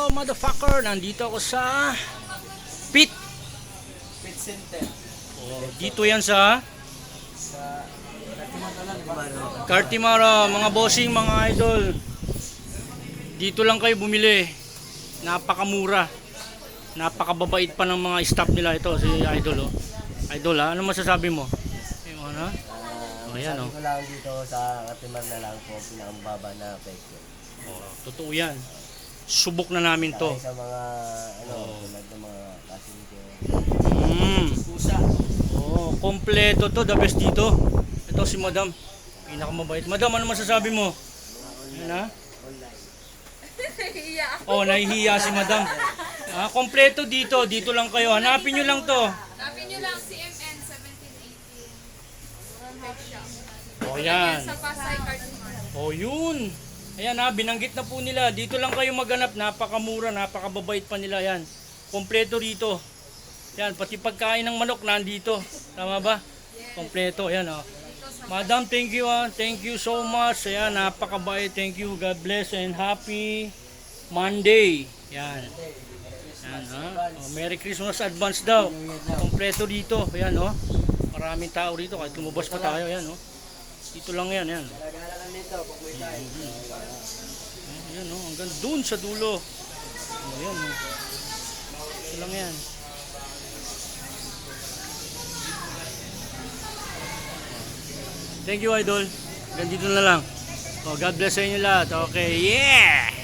motherfucker! Nandito ako sa Pit. Pit Center. Oh, dito yan sa Sa Cartimaro. Cartimara, mga bossing, mga idol. Dito lang kayo bumili. Napakamura. Napakababait pa ng mga staff nila ito, si Idol. Oh. Idol ha, ano masasabi mo? Yung ano? Ayan, Sabi oh. ko lang dito sa Cartimaro na lang po pinakamababa na presyo. Oh, totoo yan. Subok na namin to. Sa mga Oh. tulad ng mga kasinti. Pusa. Oh, kompleto to, the best dito. Ito si Madam. Pinakamabait. Madam, ano masasabi mo? Ayan ha? Oh, nahihiya si Madam. Ah, kompleto dito. Dito lang kayo. Hanapin nyo lang to. Hanapin nyo lang CMN 1718. Pet shop. Oh, yan. Sa Pasay Cartimar. Oh, yun. Ayan ha, binanggit na po nila. Dito lang kayo maghanap. Napakamura, napakababait pa nila yan. Kompleto rito. Yan, pati pagkain ng manok nandito. Tama ba? Kompleto. Ayan oh. Madam, thank you ah. Thank you so much. Ayan, napakabait. Thank you. God bless and happy Monday. Yan. Yan ha. Oh, Merry Christmas advance daw. Kompleto dito. Ayan oh. Maraming tao rito. Kahit lumabas pa tayo. Ayan oh. Dito lang yan. Ayan. Nagalakan nito pag may tayo. Ayan oh. Hanggang dun sa dulo. Oh, ayan oh. Ito lang yan. Thank you, Idol. Hanggang dito na lang. Oh, God bless sa inyo lahat. Okay, yeah!